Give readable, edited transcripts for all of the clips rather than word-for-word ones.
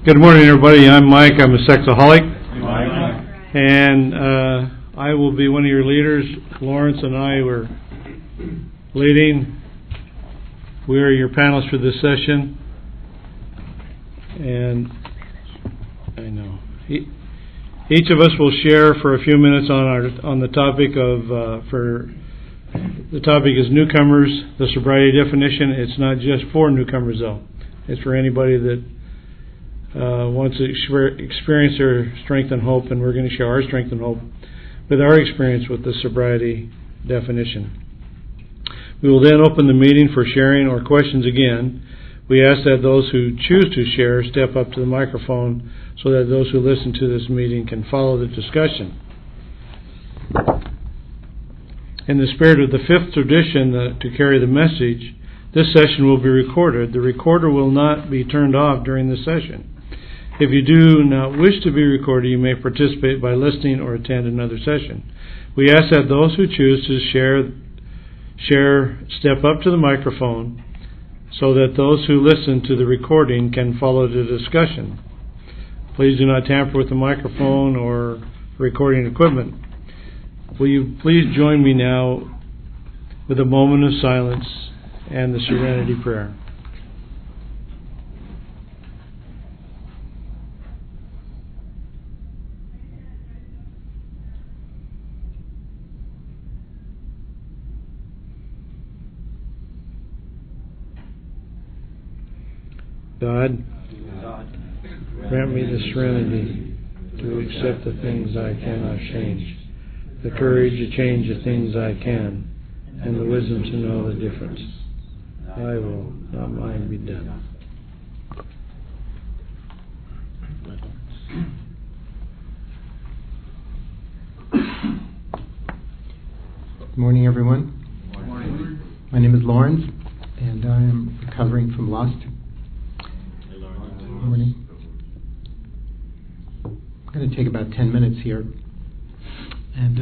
Good morning, everybody. I'm Mike. I'm a sexaholic. And I will be one of your leaders. Lawrence and I were leading. We are your panelists for this session. And I know each of us will share for a few minutes on the topic of the topic is Newcomers, the sobriety definition. It's not just for newcomers, though. It's for anybody that wants to experience their strength and hope, and we're going to share our strength and hope with our experience with the sobriety definition. We will then open the meeting for sharing or questions again. We ask that those who choose to share step up to the microphone so that those who listen to this meeting can follow the discussion. In the spirit of the fifth tradition to carry the message, this session will be recorded. The recorder will not be turned off during the session. If you do not wish to be recorded, you may participate by listening or attend another session. We ask that those who choose to share step up to the microphone so that those who listen to the recording can follow the discussion. Please do not tamper with the microphone or recording equipment. Will you please join me now with a moment of silence and the Serenity Prayer. God, grant me the serenity to accept the things I cannot change, the courage to change the things I can, and the wisdom to know the difference. I will, not mine, be done. Good morning, everyone. Good morning. My name is Lawrence, and I am recovering from lust. Good morning. I'm going to take about 10 minutes here and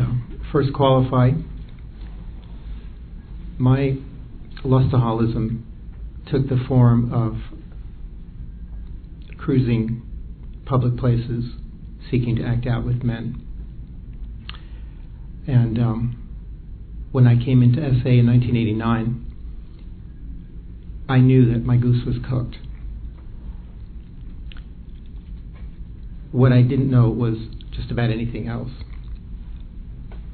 first qualify. My lustaholism took the form of cruising public places, seeking to act out with men. And when I came into SA in 1989, I knew that my goose was cooked. What I didn't know was just about anything else.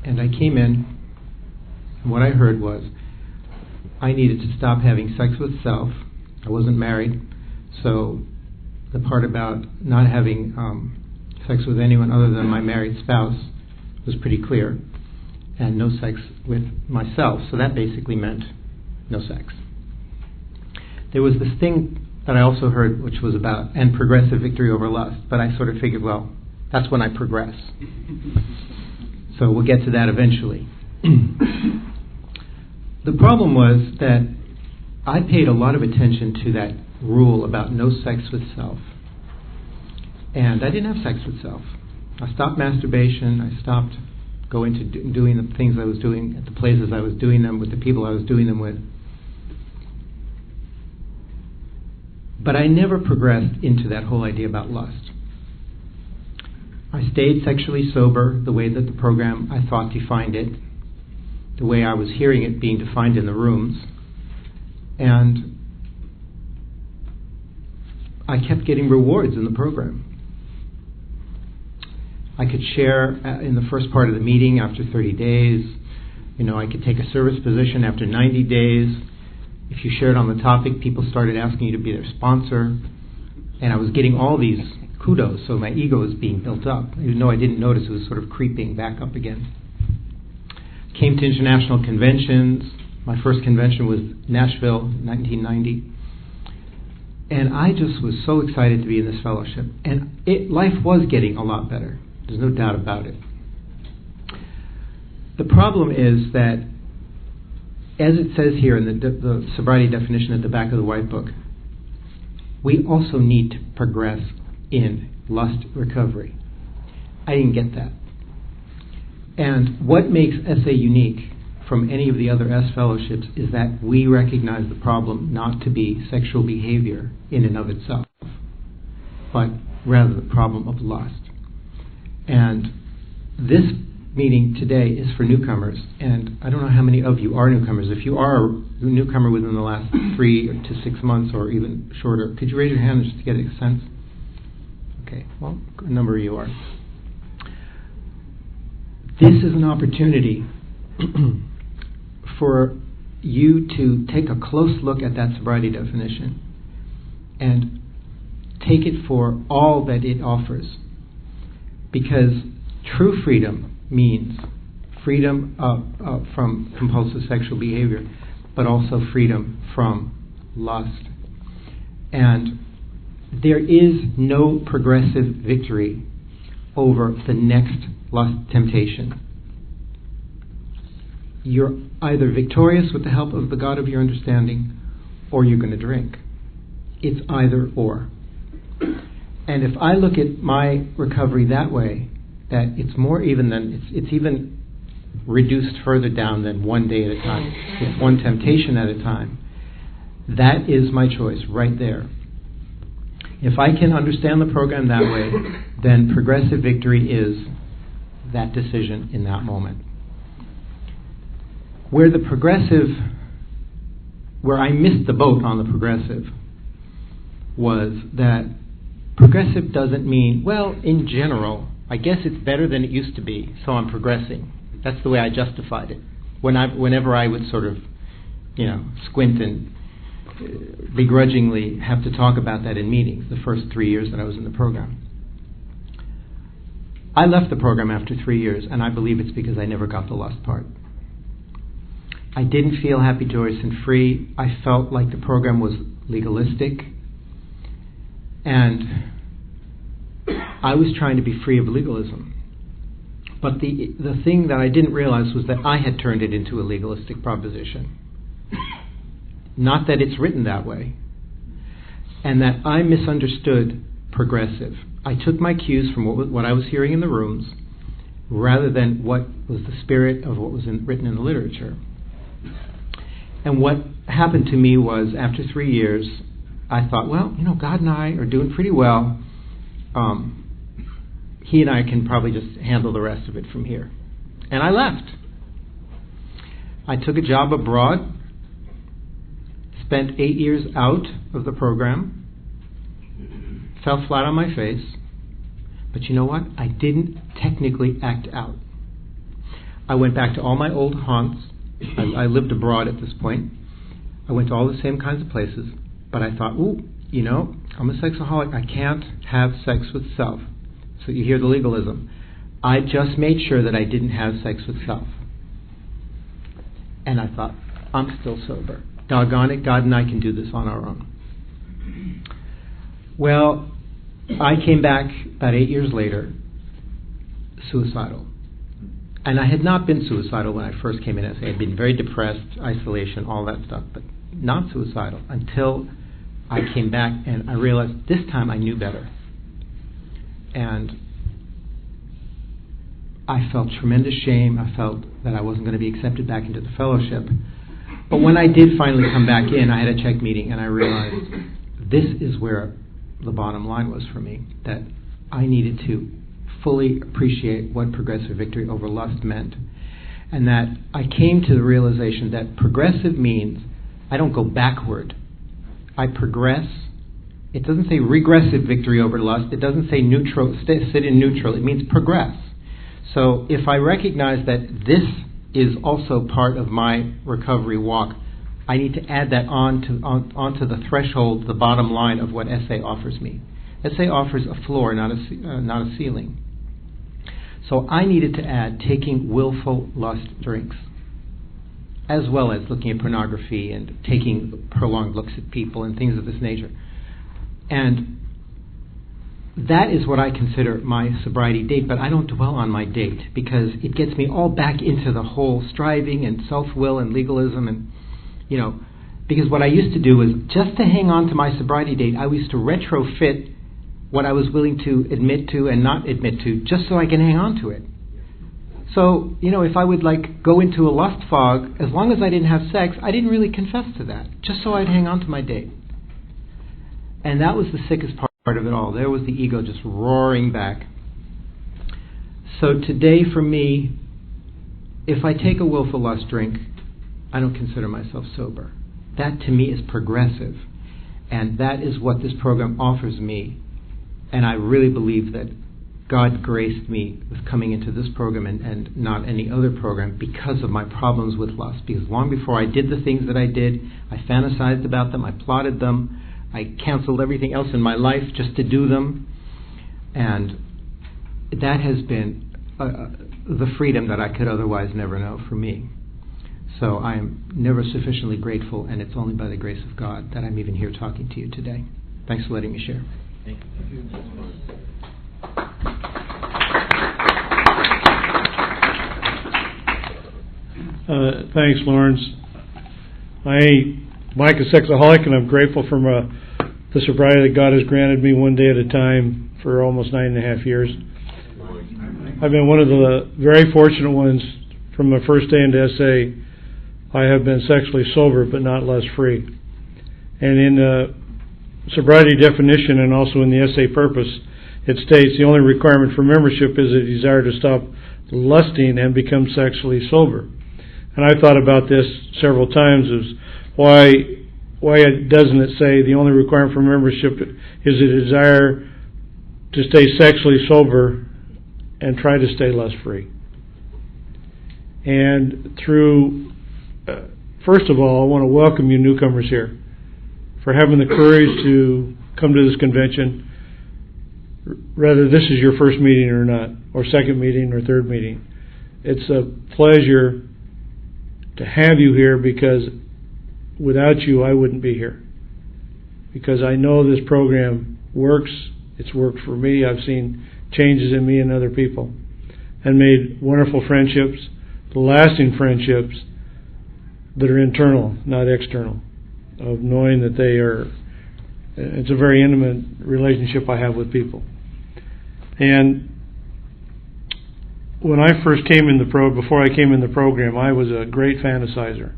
And I came in, and what I heard was I needed to stop having sex with self. I wasn't married, so the part about not having sex with anyone other than my married spouse was pretty clear, and no sex with myself, so that basically meant no sex. There was this thing that I also heard, which was about and progressive victory over lust, but I sort of figured, well, that's when I progress. So we'll get to that eventually. The problem was that I paid a lot of attention to that rule about no sex with self. And I didn't have sex with self. I stopped masturbation. I stopped going to doing the things I was doing at the places I was doing them with the people I was doing them with. But I never progressed into that whole idea about lust. I stayed sexually sober the way that the program I thought defined it, the way I was hearing it being defined in the rooms, and I kept getting rewards in the program. I could share in the first part of the meeting after 30 days. I could take a service position after 90 days. If you shared on the topic, people started asking you to be their sponsor. And I was getting all these kudos, so my ego was being built up. Even though I didn't notice, it was sort of creeping back up again. Came to international conventions. My first convention was Nashville, 1990. And I just was so excited to be in this fellowship. And life was getting a lot better. There's no doubt about it. The problem is that, as it says here in the sobriety definition at the back of the white book, we also need to progress in lust recovery. I didn't get that. And what makes SA unique from any of the other S fellowships is that we recognize the problem not to be sexual behavior in and of itself. but rather the problem of lust. And this meeting today is for newcomers, and I don't know how many of you are newcomers. If you are a newcomer within the last 3 to 6 months or even shorter, could you raise your hand just to get a sense? Okay, well, a number of you are. This is an opportunity for you to take a close look at that sobriety definition and take it for all that it offers. Because true freedom means freedom from compulsive sexual behavior, but also freedom from lust. And there is no progressive victory over the next lust temptation. You're either victorious with the help of the God of your understanding, or you're going to drink. It's either or. And if I look at my recovery that way, that it's more even than, it's even reduced further down than one day at a time. It's one temptation at a time. That is my choice right there. If I can understand the program that way, then progressive victory is that decision in that moment. Where I missed the boat on the progressive was that progressive doesn't mean, well, in general, I guess it's better than it used to be, so I'm progressing. That's the way I justified it. Whenever I would sort of, squint and begrudgingly have to talk about that in meetings, the first 3 years that I was in the program. I left the program after 3 years, and I believe it's because I never got the lust part. I didn't feel happy, joyous, and free. I felt like the program was legalistic, and I was trying to be free of legalism. But the thing that I didn't realize was that I had turned it into a legalistic proposition. Not that it's written that way. And that I misunderstood progressive. I took my cues from what I was hearing in the rooms rather than what was the spirit of what was written in the literature. And what happened to me was, after 3 years, I thought, well, God and I are doing pretty well. He and I can probably just handle the rest of it from here. And I left. I took a job abroad, spent 8 years out of the program, fell flat on my face, but you know what? I didn't technically act out. I went back to all my old haunts. I lived abroad at this point. I went to all the same kinds of places, but I thought, I'm a sexaholic. I can't have sex with self. So you hear the legalism. I just made sure that I didn't have sex with self. And I thought, I'm still sober. Doggone it, God and I can do this on our own. Well, I came back about 8 years later, suicidal. And I had not been suicidal when I first came in. I had been very depressed, isolation, all that stuff, but not suicidal until I came back and I realized this time I knew better. And I felt tremendous shame. I felt that I wasn't going to be accepted back into the fellowship. But when I did finally come back in, I had a check meeting and I realized this is where the bottom line was for me, that I needed to fully appreciate what progressive victory over lust meant. And that I came to the realization that progressive means I don't go backward. I progress. It doesn't say regressive victory over lust. It doesn't say neutral, sit in neutral. It means progress. So if I recognize that this is also part of my recovery walk, I need to add that onto the threshold, the bottom line of what SA offers me. SA offers a floor, not a ceiling. So I needed to add taking willful lust drinks, as well as looking at pornography and taking prolonged looks at people and things of this nature. And that is what I consider my sobriety date, but I don't dwell on my date because it gets me all back into the whole striving and self-will and legalism and, because what I used to do was just to hang on to my sobriety date, I used to retrofit what I was willing to admit to and not admit to just so I can hang on to it. So, if I would go into a lust fog, as long as I didn't have sex, I didn't really confess to that, just so I'd hang on to my date. And that was the sickest part part of it all. There was the ego just roaring back. So today for me, if I take a willful lust drink, I don't consider myself sober. That to me is progressive. And that is what this program offers me. And I really believe that God graced me with coming into this program and not any other program because of my problems with lust. Because long before I did the things that I did, I fantasized about them, I plotted them, I canceled everything else in my life just to do them. And that has been the freedom that I could otherwise never know for me. So I am never sufficiently grateful, and it's only by the grace of God that I'm even here talking to you today. Thanks for letting me share. Thank you. Thanks, Lawrence. Mike is sexaholic, and I'm grateful for the sobriety that God has granted me one day at a time for almost 9.5 years. I've been one of the very fortunate ones from my first day into SA. I have been sexually sober, but not lust free. And in the sobriety definition and also in the SA purpose, it states the only requirement for membership is a desire to stop lusting and become sexually sober. And I thought about this several times: is why doesn't it say the only requirement for membership is a desire to stay sexually sober and try to stay lust free? And through first of all, I want to welcome you newcomers here for having the courage to come to this convention, whether this is your first meeting or not, or second meeting or third meeting. It's a pleasure to have you here, because without you I wouldn't be here. Because I know this program works. It's worked for me. I've seen changes in me and other people, and made wonderful friendships, lasting friendships that are internal, not external, of knowing that they are. It's a very intimate relationship I have with people. And when I first came in before I came in the program, I was a great fantasizer,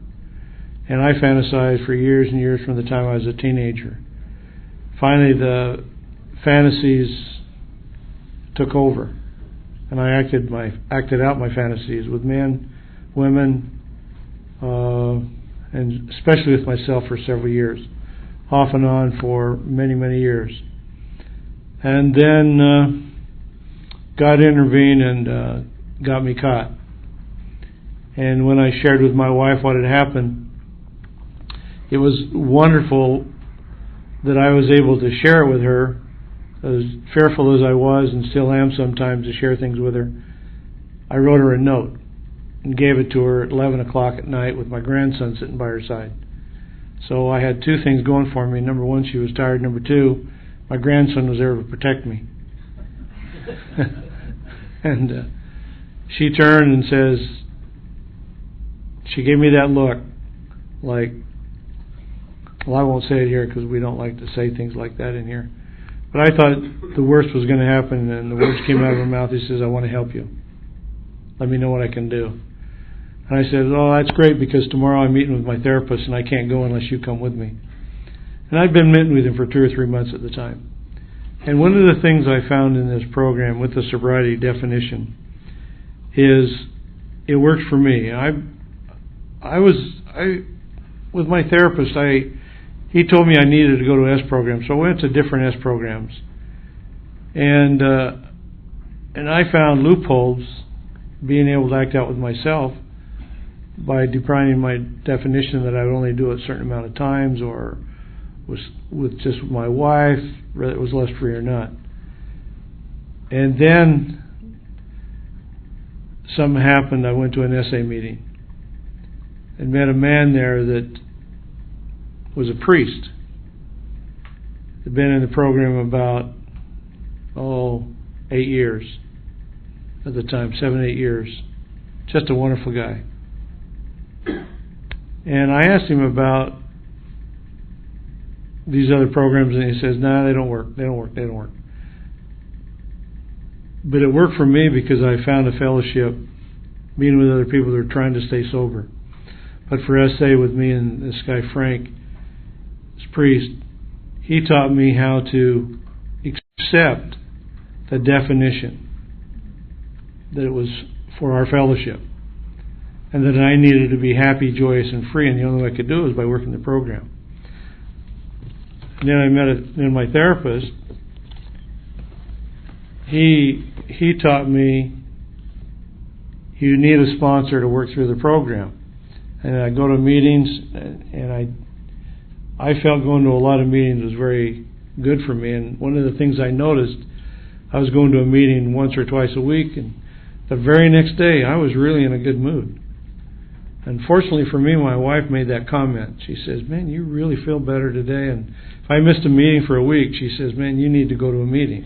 and I fantasized for years and years from the time I was a teenager. Finally, the fantasies took over, and I acted out my fantasies with men, women, and especially with myself for several years, off and on for many, many years. And then God intervened and got me caught. And when I shared with my wife what had happened, it was wonderful that I was able to share it with her, as fearful as I was and still am sometimes to share things with her. I wrote her a note and gave it to her at 11 o'clock at night with my grandson sitting by her side. So I had two things going for me. Number one, she was tired. Number two, my grandson was there to protect me. And she turned and says, she gave me that look like, well, I won't say it here because we don't like to say things like that in here. But I thought the worst was going to happen, and the words came out of her mouth. He says, I want to help you. Let me know what I can do. And I said, oh, that's great, because tomorrow I'm meeting with my therapist and I can't go unless you come with me. And I'd been meeting with him for 2 or 3 months at the time. And one of the things I found in this program with the sobriety definition is it works for me. With my therapist, he told me I needed to go to S programs, so I went to different S programs. And I found loopholes being able to act out with myself by defining my definition that I would only do it a certain amount of times, or was with just my wife, whether it was lust free or not. And then something happened. I went to an SA meeting and met a man there that was a priest. Had been in the program about 8 years at the time, 7, 8 years. Just a wonderful guy. And I asked him about these other programs, and he says, "Nah, they don't work. They don't work." But it worked for me because I found a fellowship, meeting with other people that are trying to stay sober. But for SA with me and this guy Frank, this priest, he taught me how to accept the definition that it was for our fellowship, and that I needed to be happy, joyous, and free, and the only way I could do it was by working the program. And then I met my therapist. He taught me you need a sponsor to work through the program. And I go to meetings, and I felt going to a lot of meetings was very good for me. And one of the things I noticed, I was going to a meeting once or twice a week, and the very next day I was really in a good mood. Unfortunately for me, my wife made that comment. She says, "Man, you really feel better today." And if I missed a meeting for a week, she says, "Man, you need to go to a meeting."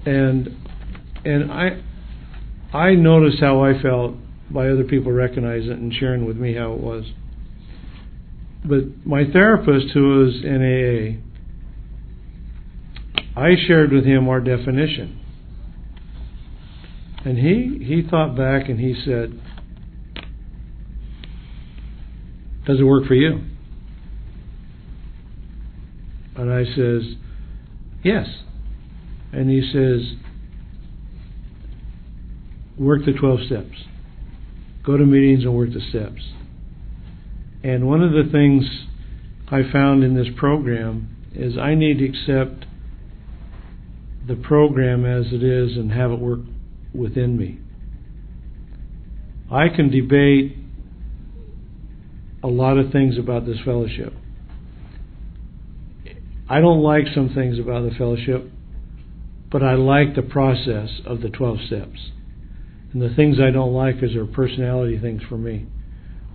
and I noticed how I felt by other people recognizing it and sharing with me how it was. But my therapist, who was in AA, I shared with him our definition. And he thought back and he said, "Does it work for you?" And I says, "Yes." And he says, "Work the 12 steps. Go to meetings and work the steps." And one of the things I found in this program is I need to accept the program as it is and have it work within me. I can debate a lot of things about this fellowship. I don't like some things about the fellowship, but I like the process of the 12 steps. And the things I don't like are personality things for me,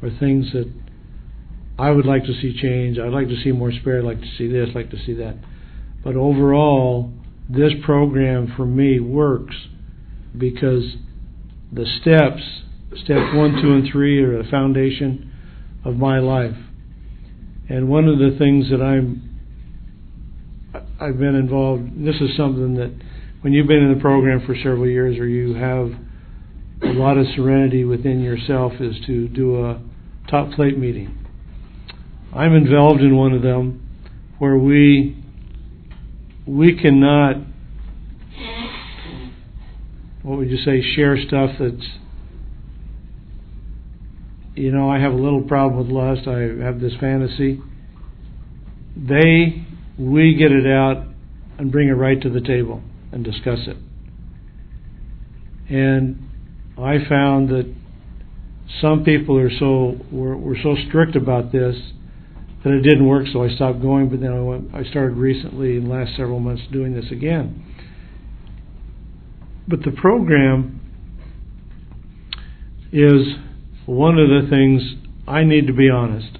or things that I would like to see change. I'd like to see more spirit, I'd like to see this, I'd like to see that. But overall, this program for me works because the steps, step 1, 2, and 3, are the foundation of my life. And one of the things that I've been involved, this is something that when you've been in the program for several years, or you have a lot of serenity within yourself, is to do a top plate meeting. I'm involved in one of them where we cannot, what would you say, share stuff that's, I have a little problem with lust, I have this fantasy. We get it out and bring it right to the table and discuss it. And I found that some people were so strict about this that it didn't work, so I stopped going. But then I started recently, in the last several months, doing this again. But the program is one of the things I need to be honest.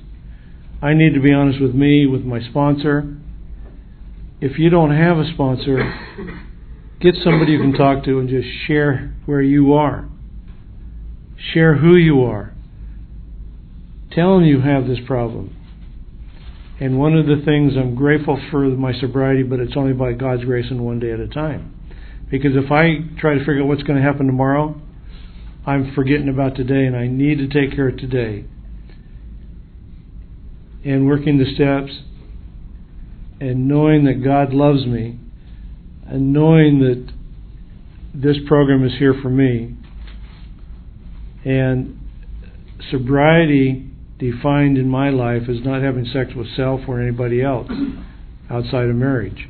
I need to be honest with me, with my sponsor. If you don't have a sponsor, get somebody you can talk to and just share where you are. Share who you are. Tell them you have this problem. And one of the things, I'm grateful for my sobriety, but it's only by God's grace and one day at a time. Because if I try to figure out what's going to happen tomorrow, I'm forgetting about today, and I need to take care of today. And working the steps, and knowing that God loves me, and knowing that this program is here for me. And sobriety defined in my life as not having sex with self or anybody else outside of marriage.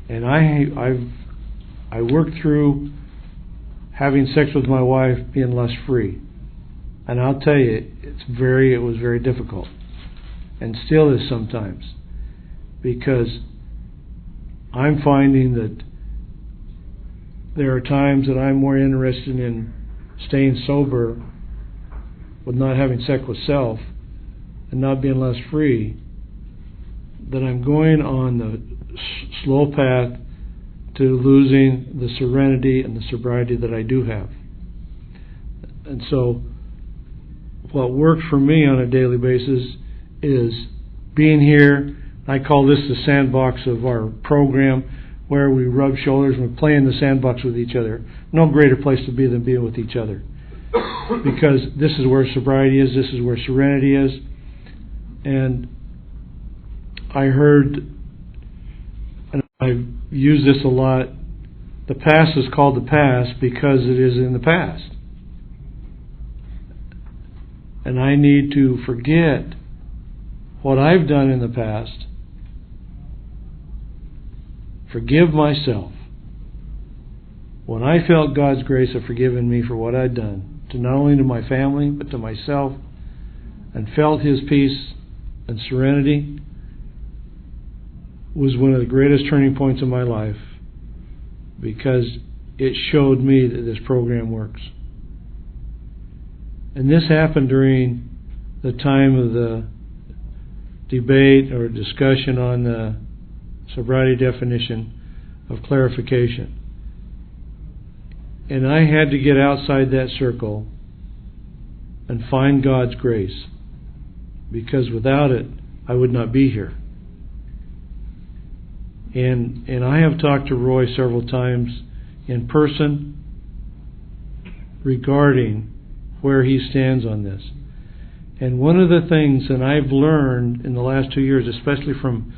And I worked through having sex with my wife being lust free. And I'll tell you, it was very difficult. And still is sometimes. Because I'm finding that there are times that I'm more interested in staying sober with not having sex with self and not being lust free, that I'm going on the slow path to losing the serenity and the sobriety that I do have. And so what worked for me on a daily basis is being here. I call this the sandbox of our program, where we rub shoulders and we play in the sandbox with each other. No greater place to be than being with each other. Because this is where sobriety is, this is where serenity is. And I heard an use this a lot. The past is called the past because it is in the past. And I need to forget what I've done in the past, forgive myself. When I felt God's grace of forgiving me for what I'd done, to not only to my family, but to myself, and felt His peace and serenity, was one of the greatest turning points in my life, because it showed me that this program works. And this happened during the time of the debate or discussion on the sobriety definition of clarification. And I had to get outside that circle and find God's grace, because without it, I would not be here. And I have talked to Roy several times in person regarding where he stands on this. And one of the things that I've learned in the last 2 years, especially from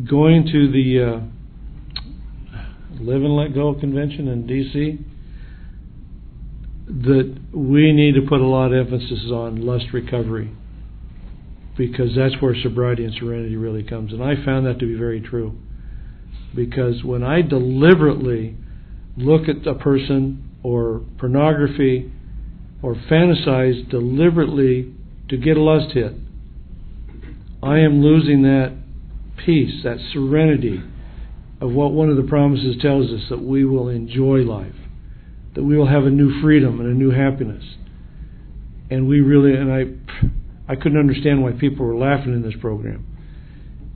going to the Live and Let Go convention in D.C., that we need to put a lot of emphasis on lust recovery, because that's where sobriety and serenity really comes. And I found that to be very true. Because when I deliberately look at a person or pornography or fantasize deliberately to get a lust hit, I am losing that peace, that serenity of what one of the promises tells us, that we will enjoy life, that we will have a new freedom and a new happiness. And we really, and I couldn't understand why people were laughing in this program.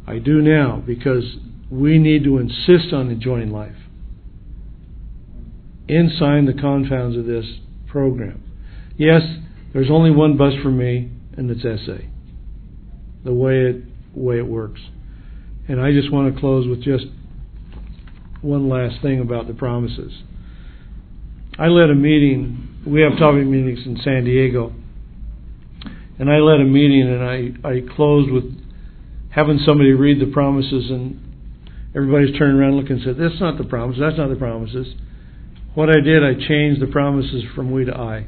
I do now, because we need to insist on enjoying life inside the confounds of this program. Yes, there's only one bus for me, and it's SA. The way it works. And I just want to close with just one last thing about the promises. I led a meeting. We have topic meetings in San Diego, and I led a meeting, and I closed with having somebody read the promises, and everybody's turning around looking and said, "That's not the promise. That's not the promises." What I did, I changed the promises from we to I.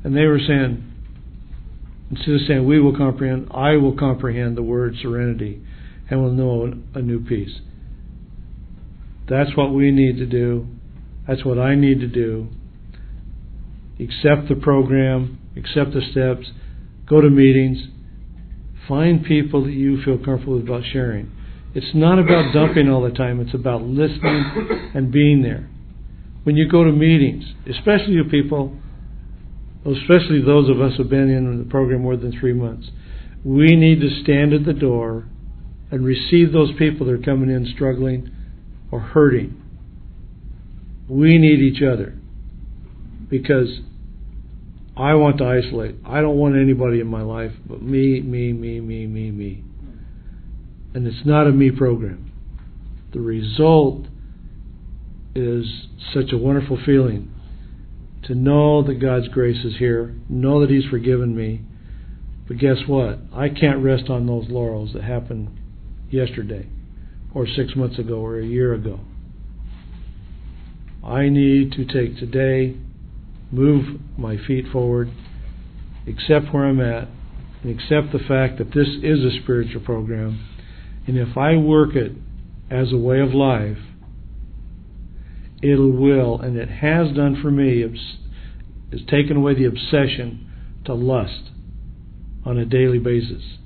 And they were saying, instead of saying we will comprehend, I will comprehend the word serenity and will know a new peace. That's what we need to do. That's what I need to do. Accept the program, accept the steps, go to meetings, find people that you feel comfortable about sharing. It's not about dumping all the time. It's about listening and being there. When you go to meetings, especially you people, especially those of us who have been in the program more than 3 months, we need to stand at the door and receive those people that are coming in struggling or hurting. We need each other, because I want to isolate. I don't want anybody in my life but me. And it's not a me program. The result is such a wonderful feeling to know that God's grace is here, know that He's forgiven me. But guess what? I can't rest on those laurels that happened yesterday or 6 months ago or a year ago. I need to take today, move my feet forward, accept where I'm at, and accept the fact that this is a spiritual program. And if I work it as a way of life, it will, and it has done for me, is taken away the obsession to lust on a daily basis.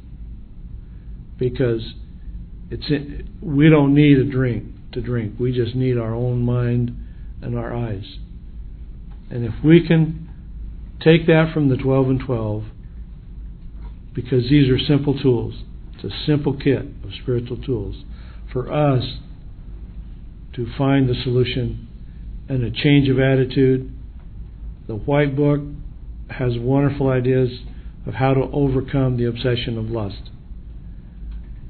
Because we don't need a drink to drink. We just need our own mind and our eyes. And if we can take that from the 12 and 12, because these are simple tools. It's a simple kit of spiritual tools for us to find the solution and a change of attitude. The White Book has wonderful ideas of how to overcome the obsession of lust.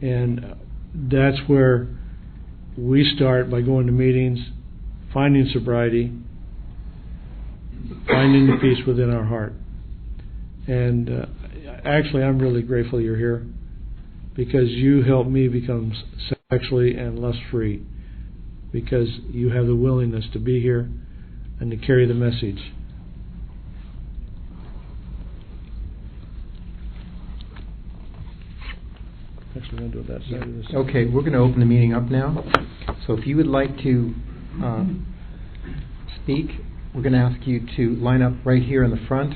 And that's where we start, by going to meetings, finding sobriety, finding the peace within our heart. And actually, I'm really grateful you're here, because you helped me become sexually and lust-free, because you have the willingness to be here and to carry the message. Actually, we're going to do it that side of this. Okay, we're going to open the meeting up now. So if you would like to speak, we're going to ask you to line up right here in the front,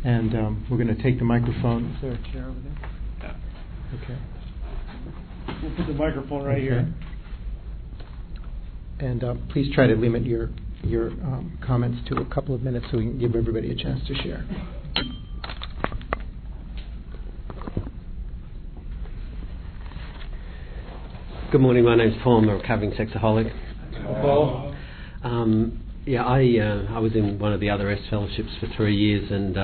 and we're going to take the microphone. Is there a chair over there? Yeah. Okay. We'll put the microphone right here. And please try to limit your comments to a couple of minutes so we can give everybody a chance to share. Good morning, my name's Paul. I'm a recovering sexaholic. Paul. I was in one of the other S fellowships for 3 years, and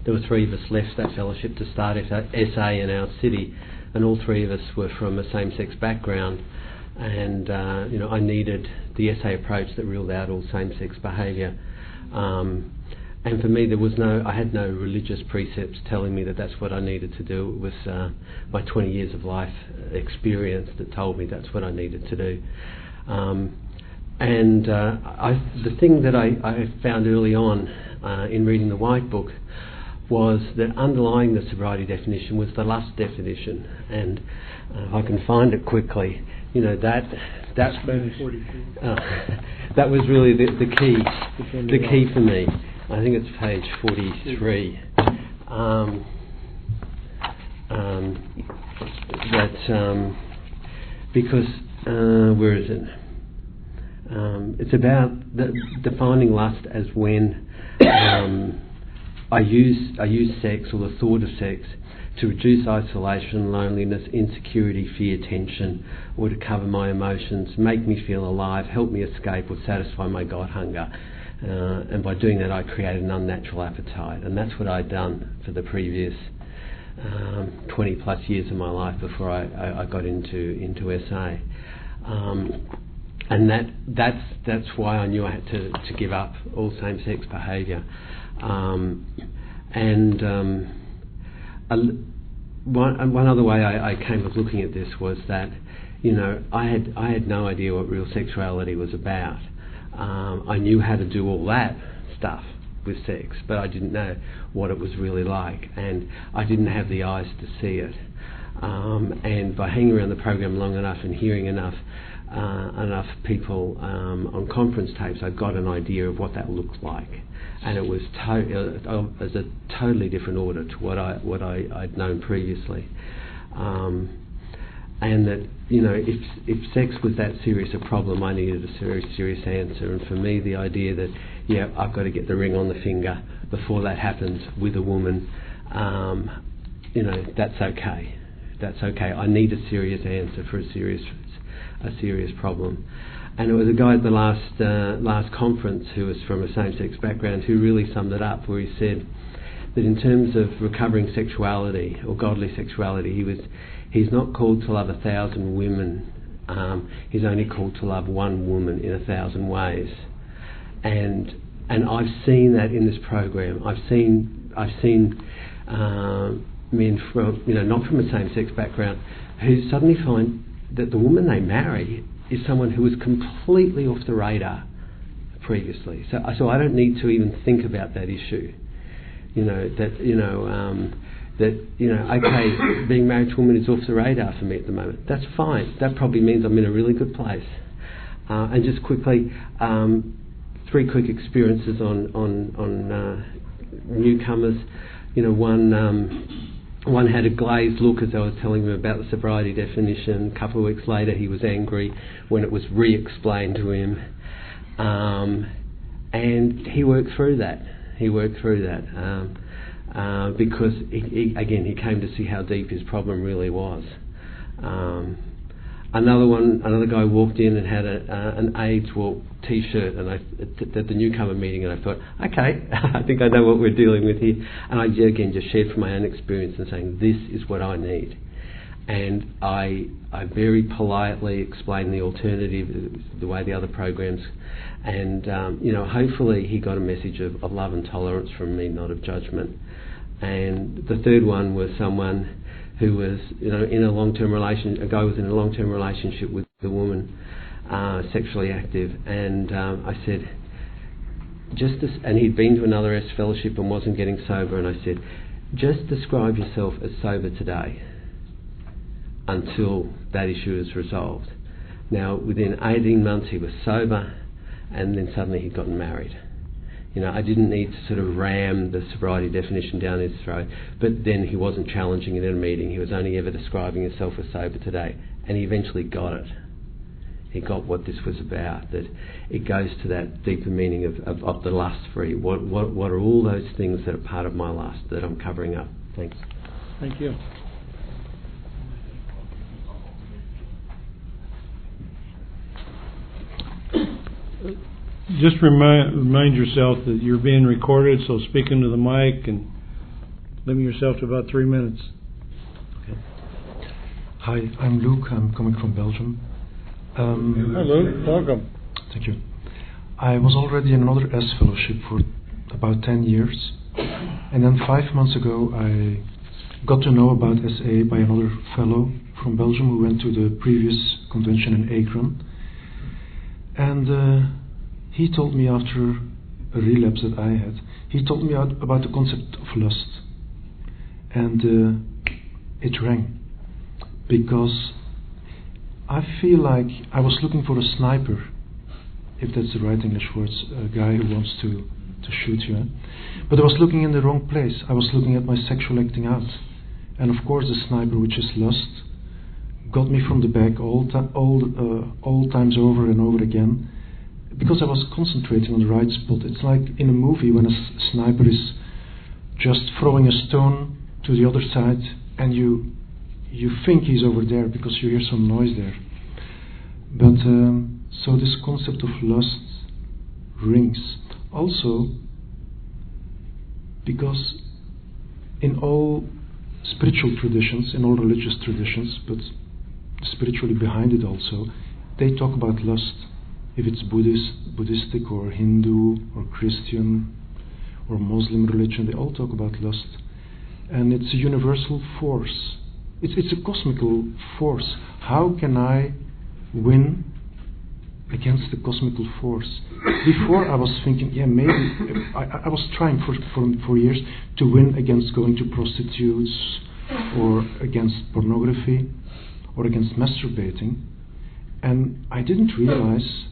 there were 3 of us left that fellowship to start SA in our city, and all 3 of us were from a same-sex background, and I needed the SA approach that ruled out all same-sex behaviour. And for me, I had no religious precepts telling me that that's what I needed to do. It was my 20 years of life experience that told me that's what I needed to do. The thing that I found early on in reading the White Book was that underlying the sobriety definition was the lust definition, and I can find it quickly. That was really the key for me. I think it's page 43. Because where is it? It's about defining lust as when I use sex or the thought of sex to reduce isolation, loneliness, insecurity, fear, tension, or to cover my emotions, make me feel alive, help me escape or satisfy my God hunger. And by doing that I created an unnatural appetite, and that's what I'd done for the previous 20 plus years of my life before I got into SA. And that's why I knew I had to give up all same-sex behaviour. One other way I came of looking at this was that I had no idea what real sexuality was about. I knew how to do all that stuff with sex, but I didn't know what it was really like, and I didn't have the eyes to see it. And by hanging around the program long enough and hearing enough people on conference tapes, I got an idea of what that looked like, and it was a totally different order to what I'd known previously. And that if sex was that serious a problem, I needed a serious answer. And for me, the idea that I've got to get the ring on the finger before that happens with a woman, that's okay. That's okay. I need a serious answer for a serious problem. And it was a guy at the last conference who was from a same-sex background who really summed it up, where he said that in terms of recovering sexuality or godly sexuality, he's not called to love 1,000 women. He's only called to love one woman in 1,000 ways. And I've seen that in this program. I've seen men from not from a same-sex background who suddenly find that the woman they marry is someone who was completely off the radar previously. So I don't need to even think about that issue. Okay, being married to a woman is off the radar for me at the moment. That's fine. That probably means I'm in a really good place. And just quickly, 3 quick experiences on Newcomers. One had a glazed look as I was telling him about the sobriety definition. A couple of weeks later, he was angry when it was re-explained to him, and he worked through that. Because he came to see how deep his problem really was. Another guy walked in and had an AIDS Walk T-shirt, and at the newcomer meeting, and I thought, okay, I think I know what we're dealing with here. And I again just shared from my own experience and saying, this is what I need. And I very politely explained the alternative, the way the other programs, and hopefully he got a message of love and tolerance from me, not of judgment. And the third one was someone who was, in a long-term relation. A guy was in a long-term relationship with a woman, sexually active, and I said, and he'd been to another S fellowship and wasn't getting sober, and I said, just describe yourself as sober today until that issue is resolved. Now, within 18 months he was sober, and then suddenly he'd gotten married. I didn't need to sort of ram the sobriety definition down his throat, but then he wasn't challenging it in a meeting. He was only ever describing himself as sober today, and he eventually got it. He got what this was about, that it goes to that deeper meaning of the lust-free. What are all those things that are part of my lust that I'm covering up? Thanks. Thank you. Just remind yourself that you're being recorded, so speak into the mic and limit yourself to about 3 minutes. Okay. Hi, I'm Luke. I'm coming from Belgium. Hi, Luke. Welcome. Thank you. I was already in another S fellowship for about 10 years, and then 5 months ago I got to know about SA by another fellow from Belgium who went to the previous convention in Akron, and he told me after a relapse that I had, he told me about the concept of lust, and it rang, because I feel like I was looking for a sniper, if that's the right English word, a guy who wants to shoot you. But I was looking in the wrong place. I was looking at my sexual acting out. And of course the sniper, which is lust, got me from the back all times over and over again, because I was concentrating on the right spot. It's like in a movie when a sniper is just throwing a stone to the other side, and you think he's over there because you hear some noise there. But so this concept of lust rings. Also, because in all spiritual traditions, in all religious traditions, but spiritually behind it also, they talk about lust. If it's Buddhistic or Hindu or Christian or Muslim religion, they all talk about lust. And it's a universal force. It's a cosmical force. How can I win against the cosmical force? Before I was thinking, maybe I was trying for years to win against going to prostitutes, or against pornography, or against masturbating, and I didn't realize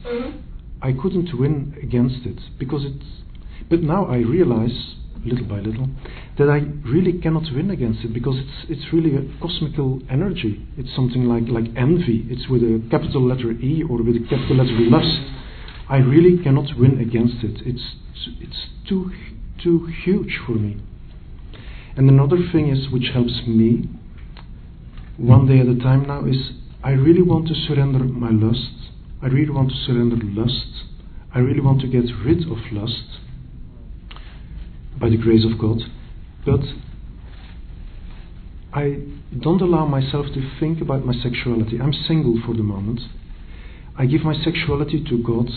I couldn't win against it, because but now I realize, little by little, that I really cannot win against it, because it's really a cosmical energy. It's something like envy. It's with a capital letter E or with a capital letter lust. I really cannot win against it. It's too huge for me. And another thing is, which helps me one day at a time now, is I really want to surrender my lust. I really want to surrender lust. I really want to get rid of lust by the grace of God. But I don't allow myself to think about my sexuality. I'm single for the moment. I give my sexuality to God,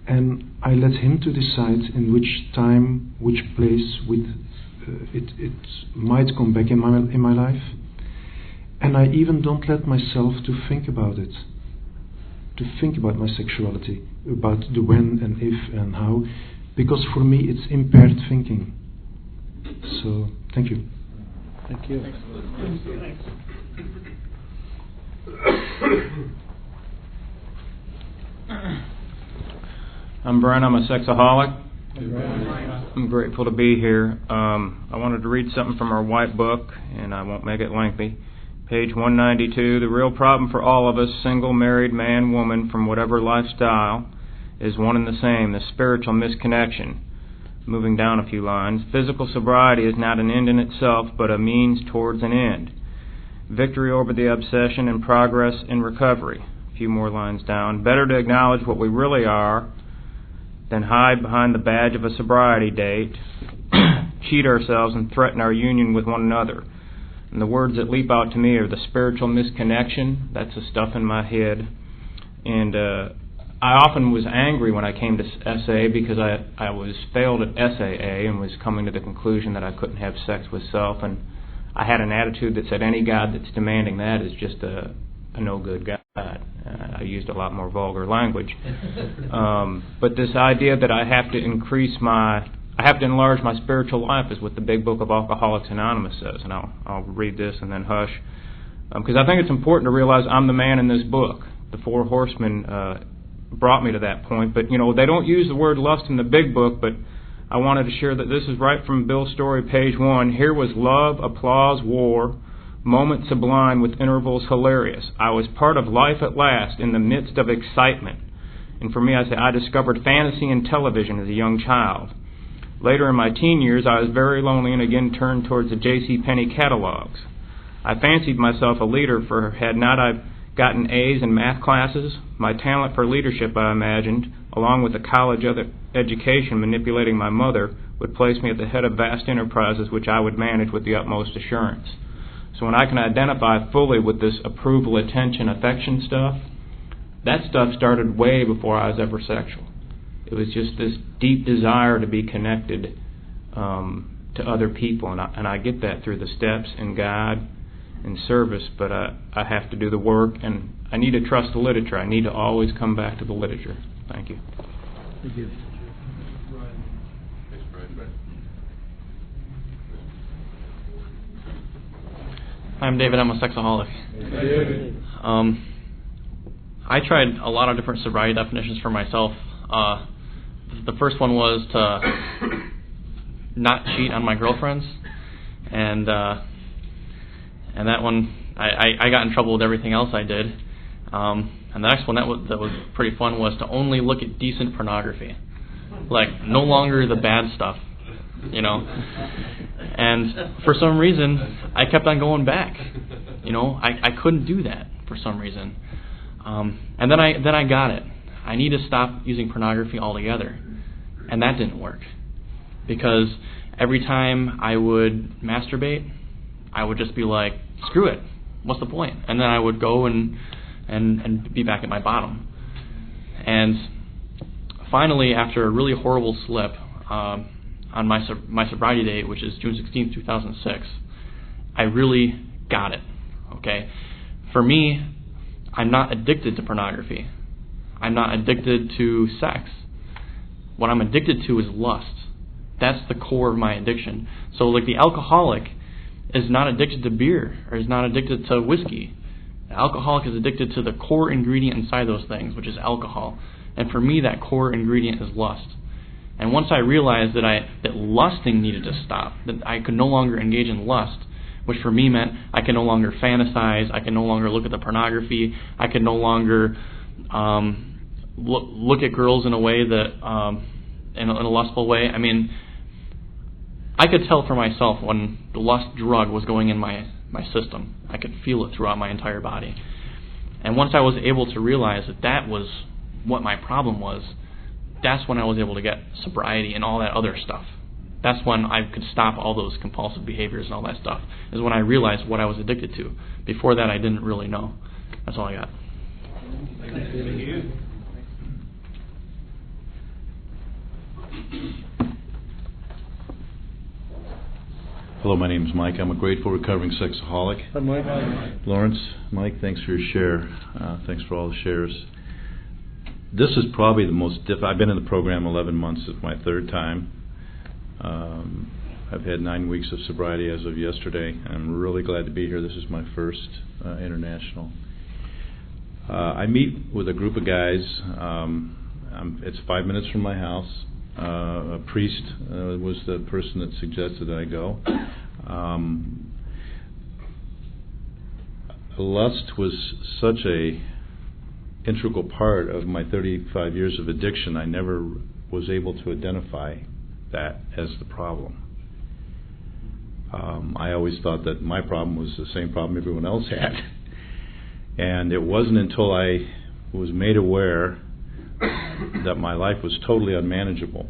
and I let Him to decide in which time, which place it might come back in my life. And I even don't let myself to think about it, to think about my sexuality, about the when and if and how, because for me it's impaired thinking. So, thank you. Thank you. I'm Brent. I'm a sexaholic. I'm grateful to be here. I wanted to read something from our white book, and I won't make it lengthy. Page 192, the real problem for all of us, single, married, man, woman, from whatever lifestyle, is one and the same, the spiritual misconnection. Moving down a few lines, physical sobriety is not an end in itself, but a means towards an end. Victory over the obsession and progress in recovery. A few more lines down. Better to acknowledge what we really are than hide behind the badge of a sobriety date, cheat ourselves, and threaten our union with one another. And the words that leap out to me are the spiritual misconnection. That's the stuff in my head. And I often was angry when I came to SA, because I was failed at SAA and was coming to the conclusion that I couldn't have sex with self, and I had an attitude that said any God that's demanding that is just a no-good God. I used a lot more vulgar language. But this idea that I have to enlarge my spiritual life is what the big book of Alcoholics Anonymous says. And I'll read this and then hush. Because I think it's important to realize I'm the man in this book. The Four Horsemen brought me to that point. But, they don't use the word lust in the big book, but I wanted to share that this is right from Bill's story, page 1. Here was love, applause, war, moment sublime with intervals hilarious. I was part of life at last in the midst of excitement. And for me, I discovered fantasy and television as a young child. Later in my teen years, I was very lonely and again turned towards the J.C. Penney catalogs. I fancied myself a leader, for had not I gotten A's in math classes, my talent for leadership, I imagined, along with a college education manipulating my mother, would place me at the head of vast enterprises which I would manage with the utmost assurance. So when I can identify fully with this approval, attention, affection stuff, that stuff started way before I was ever sexual. It was just this deep desire to be connected to other people, and I get that through the steps in God and service, but I have to do the work, and I need to trust the literature. I need to always come back to the literature. Thank you. Thank you. I'm David. I'm a sexaholic. I tried a lot of different sobriety definitions for myself. The first one was to not cheat on my girlfriends, and that one I got in trouble with everything else I did. And the next one that was pretty fun was to only look at decent pornography, like no longer the bad stuff, And for some reason, I kept on going back. I couldn't do that for some reason. And then I got it. I need to stop using pornography altogether. And that didn't work. Because every time I would masturbate, I would just be like, screw it. What's the point? And then I would go and be back at my bottom. And finally, after a really horrible slip, on my sobriety date, which is June 16th, 2006, I really got it. Okay? For me, I'm not addicted to pornography. I'm not addicted to sex. What I'm addicted to is lust. That's the core of my addiction. So like the alcoholic is not addicted to beer or is not addicted to whiskey. The alcoholic is addicted to the core ingredient inside those things, which is alcohol. And for me, that core ingredient is lust. And once I realized that lusting needed to stop, that I could no longer engage in lust, which for me meant I could no longer fantasize, I could no longer look at the pornography, I could no longer look at girls in a way that in a lustful way. I mean, I could tell for myself when the lust drug was going in my system. I could feel it throughout my entire body. And once I was able to realize that was what my problem was, that's when I was able to get sobriety and all that other stuff. That's when I could stop all those compulsive behaviors and all that stuff, is when I realized what I was addicted to. Before that, I didn't really know. That's all I got. Thank you. Hello, my name is Mike. I'm a grateful recovering sexaholic. Hi, Mike. Lawrence, Mike, thanks for your share. Thanks for all the shares. This is probably the most I've been in the program 11 months. It's my third time. I've had 9 weeks of sobriety as of yesterday. I'm really glad to be here. This is my first international. I meet with a group of guys. It's 5 minutes from my house. A priest was the person that suggested that I go. Lust was such a integral part of my 35 years of addiction. I never was able to identify that as the problem. I always thought that my problem was the same problem everyone else had. And it wasn't until I was made aware that my life was totally unmanageable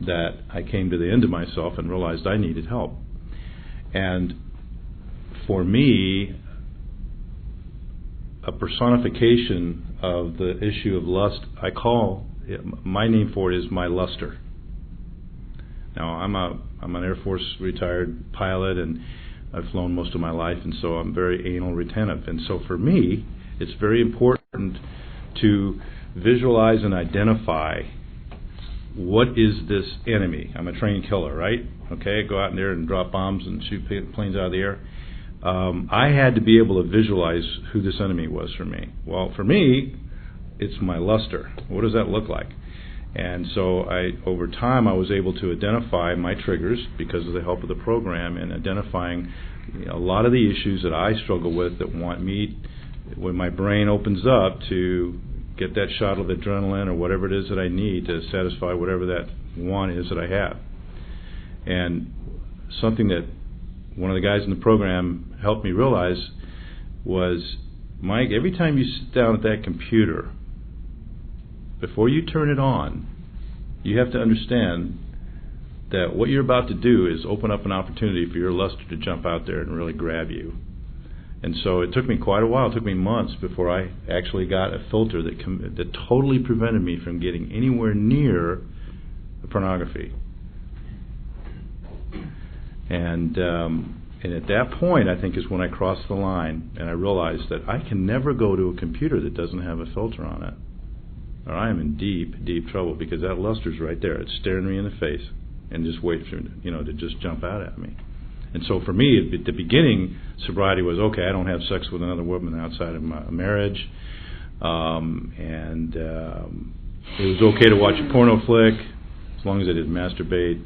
that I came to the end of myself and realized I needed help. And for me, a personification of the issue of lust, my name for it is my luster. Now, I'm an Air Force retired pilot, and I've flown most of my life, and so I'm very anal retentive. And so for me, it's very important to visualize and identify what is this enemy. I'm a trained killer, right? Okay, go out in there and drop bombs and shoot planes out of the air. I had to be able to visualize who this enemy was for me. Well, for me, it's my luster. What does that look like? And so over time, I was able to identify my triggers because of the help of the program, and identifying a lot of the issues that I struggle with that want me, when my brain opens up, to get that shot of adrenaline or whatever it is that I need to satisfy whatever that want is that I have. And something that one of the guys in the program helped me realize was, Mike, every time you sit down at that computer, before you turn it on, you have to understand that what you're about to do is open up an opportunity for your luster to jump out there and really grab you. And so it took me quite a while, it took me months before I actually got a filter that totally prevented me from getting anywhere near pornography. And at that point, I think, is when I crossed the line, and I realized that I can never go to a computer that doesn't have a filter on it, or I am in deep, deep trouble, because that luster's right there. It's staring me in the face and just waiting for to just jump out at me. And so for me, at the beginning, sobriety was, okay, I don't have sex with another woman outside of my marriage, and it was okay to watch a porno flick as long as I didn't masturbate,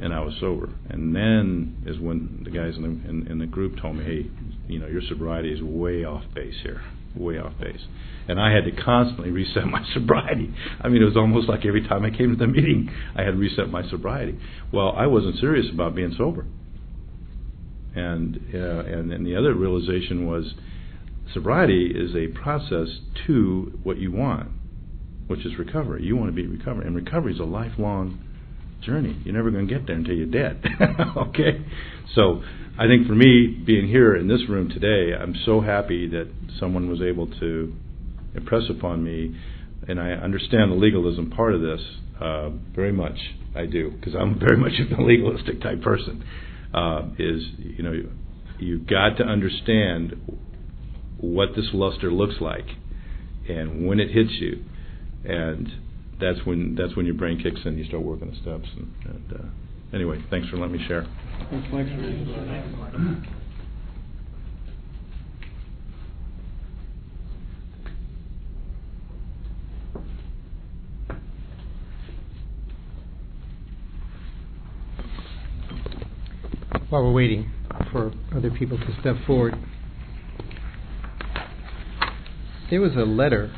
and I was sober. And then is when the guys in the group told me, hey, your sobriety is way off base here, way off base. And I had to constantly reset my sobriety. I mean, it was almost like every time I came to the meeting, I had to reset my sobriety. Well, I wasn't serious about being sober. And then the other realization was, sobriety is a process to what you want, which is recovery. You want to be recovered, and recovery is a lifelong journey. You're never going to get there until you're dead. Okay? So I think for me, being here in this room today, I'm so happy that someone was able to impress upon me, and I understand the legalism part of this very much. I do, because I'm very much a legalistic type person. You've got to understand what this luster looks like and when it hits you, and that's when your brain kicks in. You start working the steps. And anyway, thanks for letting me share. Thanks. While we're waiting for other people to step forward, there was a letter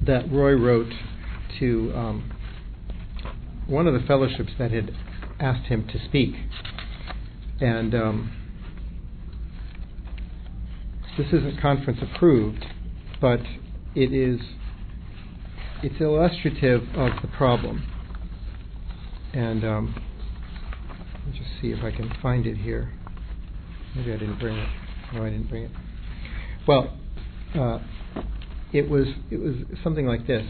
that Roy wrote to one of the fellowships that had asked him to speak. And this isn't conference approved, but it's illustrative of the problem. And let me just see if I can find it here. Maybe I didn't bring it. No, I didn't bring it. Well, it was something like this.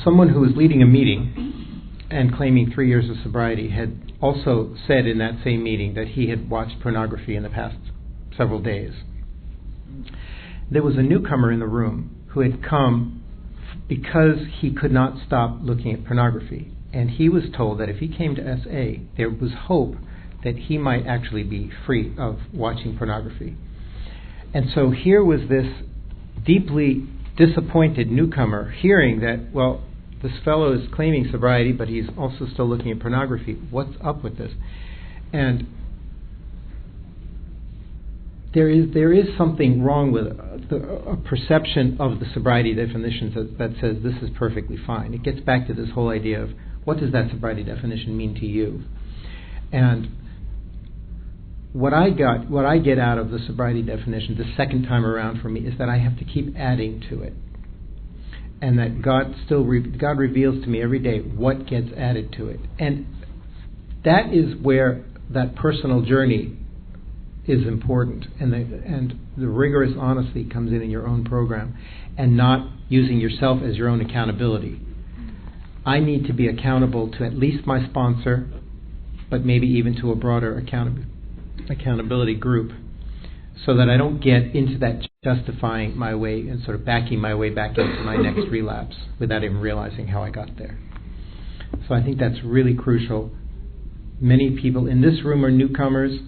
Someone who was leading a meeting and claiming 3 years of sobriety had also said in that same meeting that he had watched pornography in the past several days. There was a newcomer in the room who had come because he could not stop looking at pornography. And he was told that if he came to SA, there was hope that he might actually be free of watching pornography. And so here was this deeply disappointed newcomer hearing that, well, this fellow is claiming sobriety, but he's also still looking at pornography. What's up with this? And there is something wrong with a perception of the sobriety definition that says this is perfectly fine. It gets back to this whole idea of, what does that sobriety definition mean to you? And what I get out of the sobriety definition the second time around for me is that I have to keep adding to it, and that God reveals to me every day what gets added to it, and that is where that personal journey is important, and the rigorous honesty comes in your own program, and not using yourself as your own accountability. I need to be accountable to at least my sponsor but maybe even to a broader accountability group, so that I don't get into that justifying my way and sort of backing my way back into my next relapse without even realizing how I got there. So I think that's really crucial. Many people in this room are newcomers,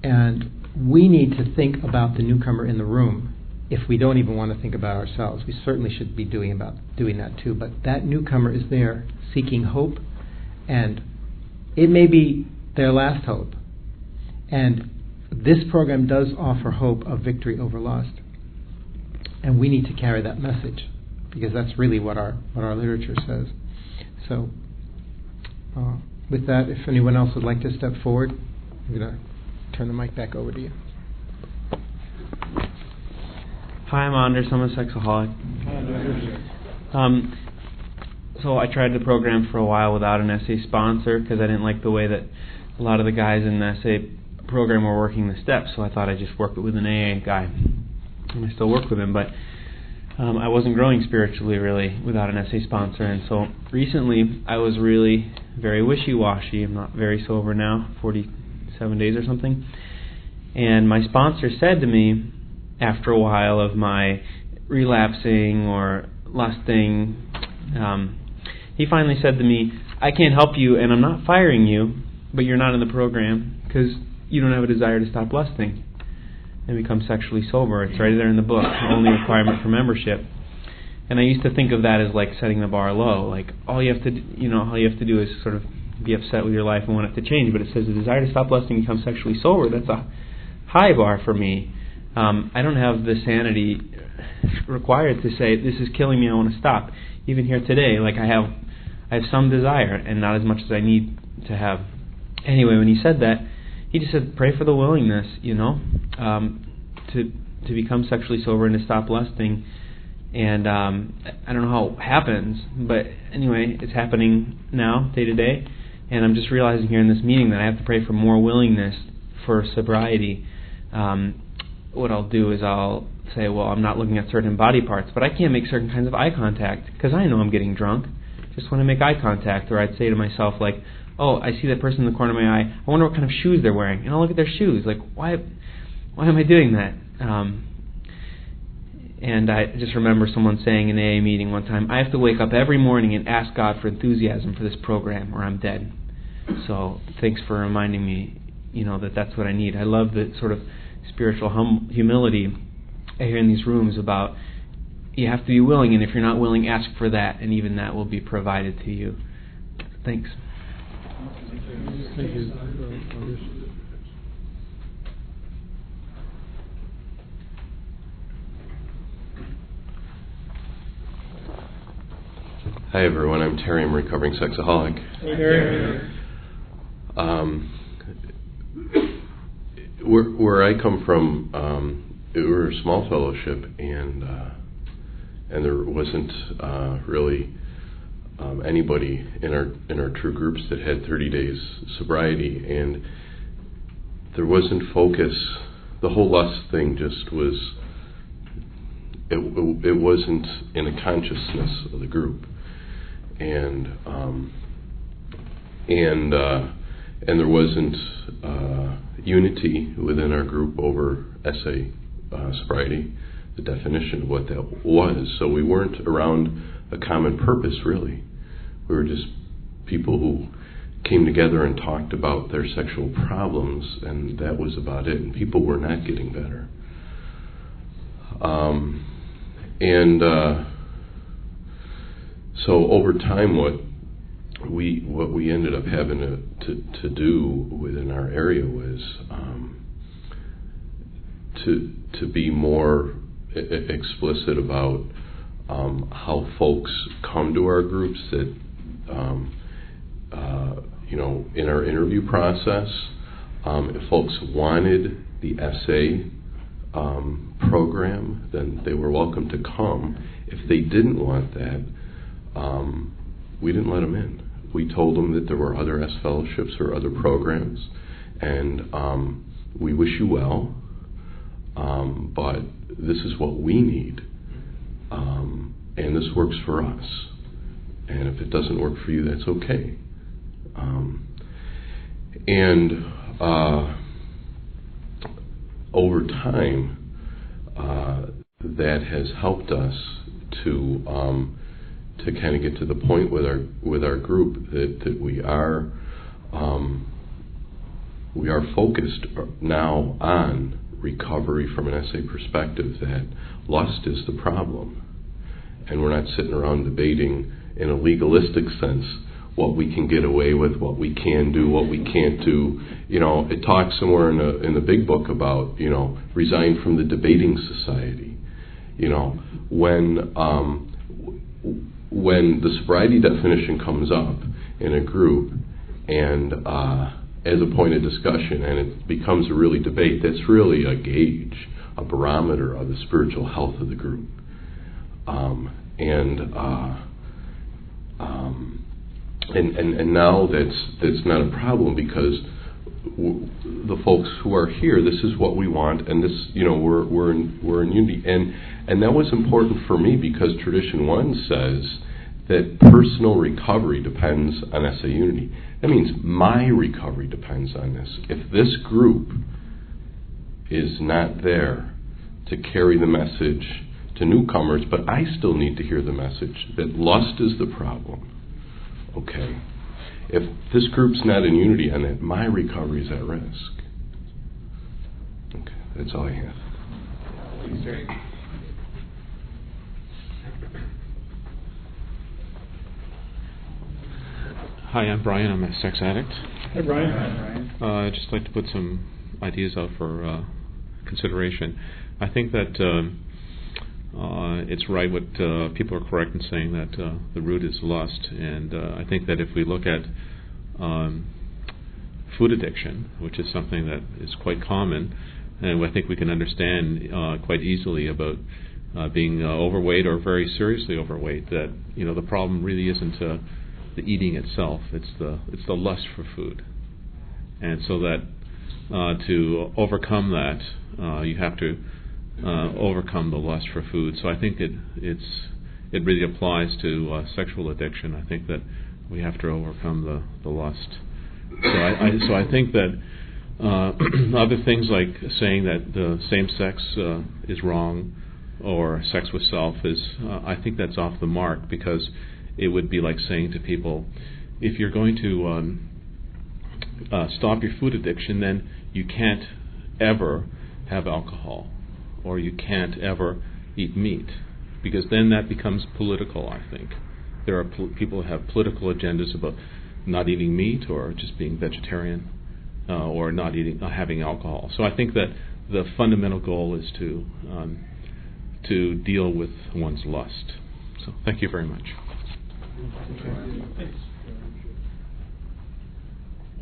and we need to think about the newcomer in the room. If we don't even want to think about ourselves, we certainly should be doing that too. But that newcomer is there seeking hope, and it may be their last hope. And this program does offer hope of victory over lust, and we need to carry that message, because that's really what our literature says. So, with that, if anyone else would like to step forward, I'm going to turn the mic back over to you. Hi, I'm Anders. I'm a sexaholic. So I tried the program for a while without an SA sponsor because I didn't like the way that a lot of the guys in the SA program were working the steps. So I thought I'd just work with an AA guy, and I still work with him. But I wasn't growing spiritually really without an SA sponsor. And so recently I was really very wishy-washy. I'm not very sober now, 47 days or something. And my sponsor said to me, after a while of my relapsing or lusting, he finally said to me, I can't help you and I'm not firing you, but you're not in the program because you don't have a desire to stop lusting and become sexually sober. It's right there in the book, the only requirement for membership. And I used to think of that as like setting the bar low, like all you have to do is sort of be upset with your life and want it to change. But it says the desire to stop lusting and become sexually sober. That's a high bar for me. I don't have the sanity required to say this is killing me, I want to stop. Even here today, like I have some desire and not as much as I need to have. Anyway, when he said that, he just said pray for the willingness, to become sexually sober and to stop lusting. And I don't know how it happens, but anyway, it's happening now, day to day. And I'm just realizing here in this meeting that I have to pray for more willingness for sobriety. What I'll do is I'll say, well, I'm not looking at certain body parts, but I can't make certain kinds of eye contact because I know I'm getting drunk. Just want to make eye contact. Or I'd say to myself, like, oh, I see that person in the corner of my eye. I wonder what kind of shoes they're wearing. And I'll look at their shoes. Like, why am I doing that? And I just remember someone saying in an AA meeting one time, I have to wake up every morning and ask God for enthusiasm for this program or I'm dead. So thanks for reminding me, that that's what I need. I love the sort of spiritual humility I hear in these rooms about you have to be willing, and if you're not willing, ask for that, and even that will be provided to you. Thanks. Thank you. Hi everyone, I'm Terry. I'm a recovering sexaholic. Hey, Terry. Where I come from, we're a small fellowship, and there wasn't really anybody in our true groups that had 30 days sobriety, and there wasn't focus. The whole lust thing just was. It wasn't in a consciousness of the group, and there wasn't unity within our group over SA sobriety, the definition of what that was. So we weren't around a common purpose, really. We were just people who came together and talked about their sexual problems, and that was about it. And people were not getting better. So over time, what we ended up having to do within our area was to be more explicit about how folks come to our groups. That in our interview process, if folks wanted the SA program, then they were welcome to come. If they didn't want that, we didn't let them in. We told them that there were other S fellowships or other programs, and we wish you well, but this is what we need, and this works for us. And if it doesn't work for you, that's okay. And over time, that has helped us to kind of get to the point with our group that we are focused now on recovery from an SA perspective, that lust is the problem, and we're not sitting around debating in a legalistic sense what we can get away with, what we can do, what we can't do. It talks somewhere in the big book about, resign from the debating society. When the sobriety definition comes up in a group and as a point of discussion, and it becomes a really debate, that's really a gauge, a barometer of the spiritual health of the group. And now that's not a problem, because the folks who are here, this is what we want, and this, we're in unity. And that was important for me, because Tradition 1 says that personal recovery depends on SA unity. That means my recovery depends on this. If this group is not there to carry the message to newcomers, but I still need to hear the message that lust is the problem. Okay. If this group's not in unity on it, my recovery is at risk. Okay, that's all I have. Hi, I'm Brian. I'm a sex addict. Hey, Brian. I'd just like to put some ideas out for consideration. I think that it's right what people are correct in saying that the root is lust, and I think that if we look at food addiction, which is something that is quite common, and I think we can understand quite easily about being overweight or very seriously overweight, that the problem really isn't the eating itself; it's the lust for food, and so that to overcome that, you have to overcome the lust for food. So I think it really applies to sexual addiction. I think that we have to overcome the lust. So I think that other things like saying that the same sex is wrong, or sex with self is, I think that's off the mark, because it would be like saying to people, if you're going to stop your food addiction, then you can't ever have alcohol, or you can't ever eat meat, because then that becomes political. I think there are people who have political agendas about not eating meat, or just being vegetarian, or not having alcohol. So I think that the fundamental goal is to deal with one's lust. So thank you very much.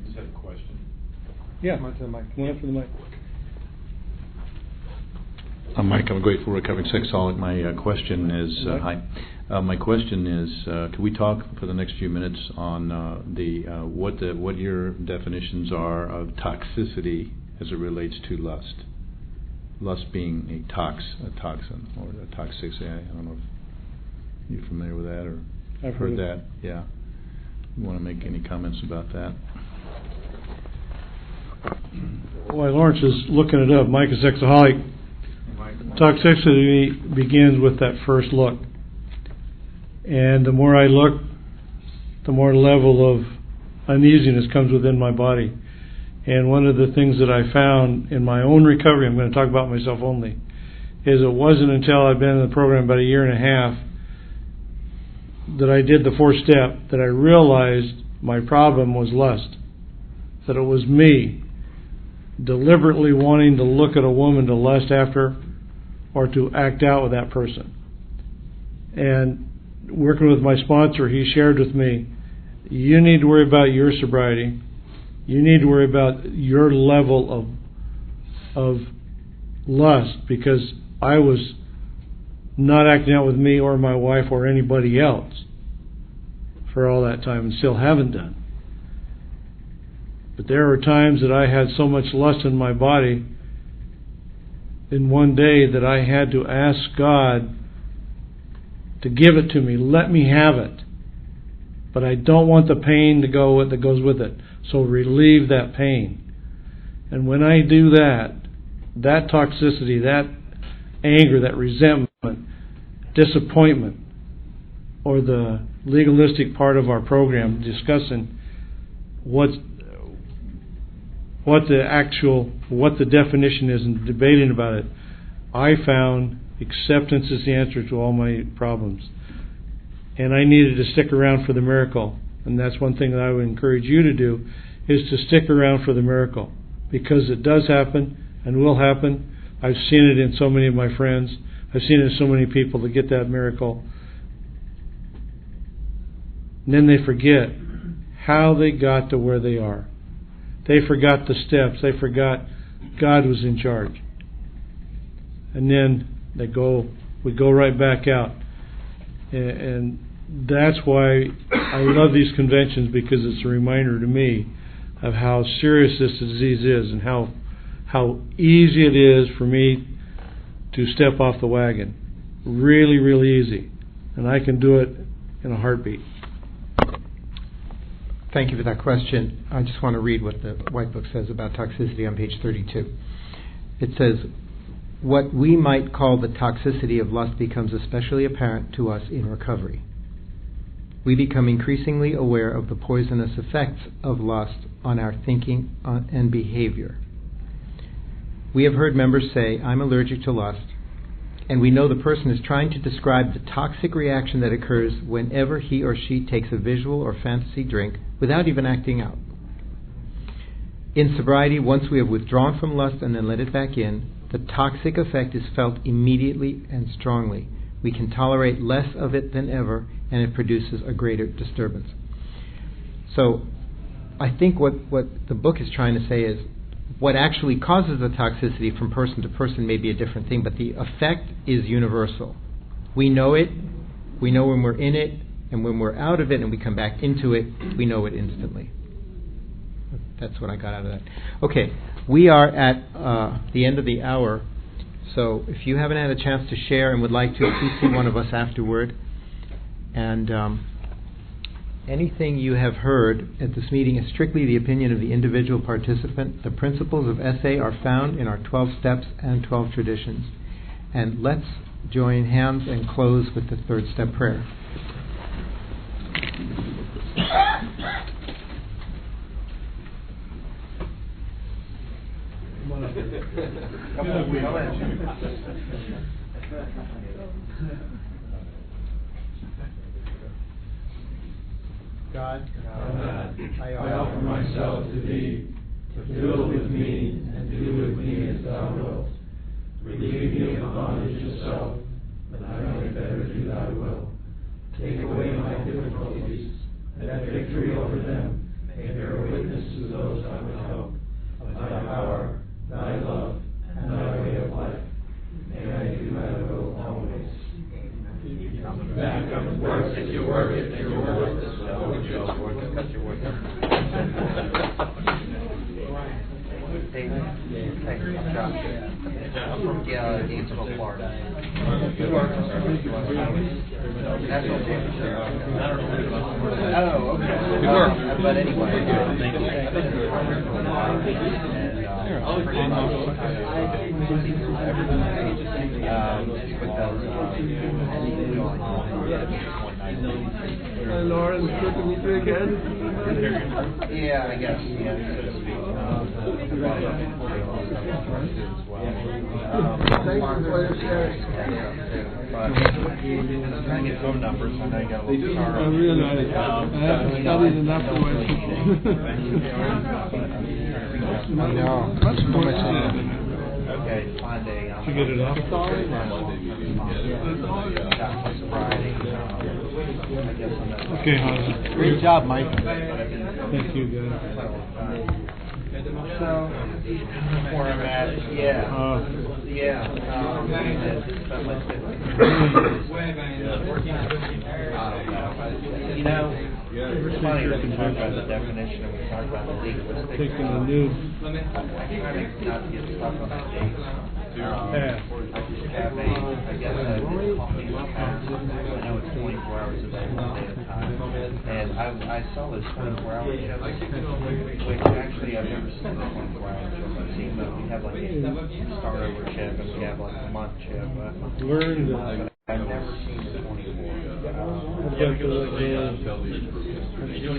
Is that a question? Yeah, one up for the mic. I'm Mike. I'm a grateful recovering sexaholic. My question is, hi. My question is, could we talk for the next few minutes on what your definitions are of toxicity as it relates to lust? Lust being a toxin, or a toxicity. I don't know if you're familiar with that, or I've heard that. Yeah. You want to make any comments about that? While Lawrence is looking it up, Mike is sexaholic. Toxicity begins with that first look. And the more I look, the more level of uneasiness comes within my body. And one of the things that I found in my own recovery, I'm going to talk about myself only, is it wasn't until I'd been in the program about a year and a half that I did the fourth step that I realized my problem was lust. That it was me deliberately wanting to look at a woman to lust after, or to act out with that person. And working with my sponsor, he shared with me, you need to worry about your sobriety. You need to worry about your level of lust, because I was not acting out with me or my wife or anybody else for all that time, and still haven't done. But there were times that I had so much lust in my body in one day that I had to ask God to give it to me. Let me have it. But I don't want the pain to go that goes with it. So relieve that pain. And when I do that, that toxicity, that anger, that resentment, disappointment, or the legalistic part of our program discussing what the definition is and debating about it, I found acceptance is the answer to all my problems. And I needed to stick around for the miracle. And that's one thing that I would encourage you to do, is to stick around for the miracle. Because it does happen and will happen. I've seen it in so many of my friends. I've seen it in so many people that get that miracle. And then they forget how they got to where they are. They forgot the steps. They forgot God was in charge. And then we go right back out. And that's why I love these conventions, because it's a reminder to me of how serious this disease is and how easy it is for me to step off the wagon. Really, really easy. And I can do it in a heartbeat. Thank you for that question. I just want to read what the White Book says about toxicity on page 32. It says, what we might call the toxicity of lust becomes especially apparent to us in recovery. We become increasingly aware of the poisonous effects of lust on our thinking and behavior. We have heard members say, I'm allergic to lust, and we know the person is trying to describe the toxic reaction that occurs whenever he or she takes a visual or fantasy drink without even acting out. In sobriety, once we have withdrawn from lust and then let it back in, the toxic effect is felt immediately and strongly. We can tolerate less of it than ever, and it produces a greater disturbance. So, I think what the book is trying to say is, what actually causes the toxicity from person to person may be a different thing, but the effect is universal. We know it, we know when we're in it, and when we're out of it and we come back into it, we know it instantly. That's what I got out of that. Okay, we are at the end of the hour, so if you haven't had a chance to share and would like to, please see one of us afterward. And anything you have heard at this meeting is strictly the opinion of the individual participant. The principles of SA are found in our 12 steps and 12 traditions. And let's join hands and close with the third step prayer. God, I offer myself to Thee, to fill with me and do with me as Thou wilt. Relieve me of the bondage of self, that I may better do Thy will. Take away my difficulties, that victory over them may bear witness to those I would help of Thy power, Thy love, and Thy way of life. May I do Thy will always. Back up and work if you work it, and you work this well. I'm from Gainesville, Florida. National championship. Oh, okay. Good work. But anyway, thank you. Lauren, it's good to meet you again. Yeah, I guess. Yeah, so to speak. Thank you for your sharing. I'm trying to get phone numbers. I know you got a little sorrow. I realize I haven't studied enough to wait. I know. Much more. Okay, fine day. Did you get it off? Okay, Hans. Great job, Mike. Thank you, guys. So, where I'm at, you know, it's funny that we talk about the definition and we talk about the legalistic. Taking the new I try not to get stuck on the dates. I just have I guess, coffee with cats. I know it's 24 hours a day, one day at a time. And I saw this 24-hour show, which actually I've never seen the 24-hour show. I've seen we have like a start over chip and we have like a month chip. Learned But I've never seen the 24. Did you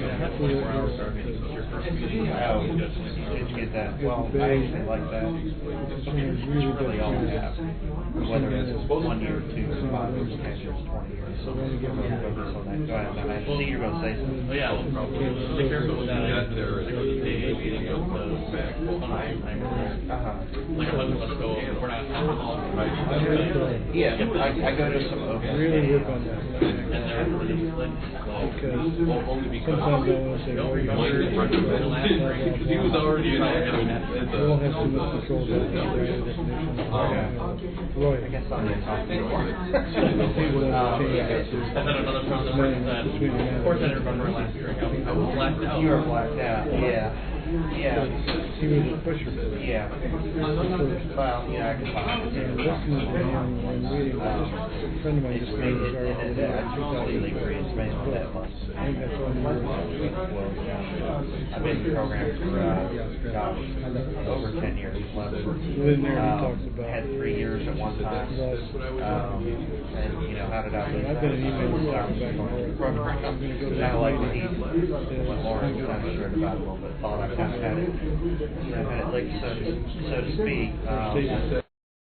get that? Well, I actually like that. It's really all I have. Whether it's 1 year, 2 years, 5 years, 10 years, 20 years. So we're going to focus on that. Go ahead. I see you're going to say something. Oh yeah, well, be careful with that. I go to the AA meeting of the Alzheimer's. Like a bunch of us go, we're not alcoholics, right? Yeah, I go to some open. really work on that. And they're really like, Because sometimes I want to say, well, you're because he was already in there. we won't have too much control of that. Roy, I guess I'm going to talk to you more. And then another person said, of course I didn't remember last year. I was blacked out. You were blacked out, yeah. Yeah. he was a pusher. Yeah. Well, yeah, I can find it. Listening to him and reading, a friend of mine just made a story about that. I completely agree. It's made on that much. I think that's one of I've been in the program for, over 10 years. in there he talks about. Had 3 years at one time. And, you know, how did I lose I've that? been an email back and forth. Kind of like when Lauren kind of shared about it a little bit, thought I kind of had it, you know, had it licked, so to speak.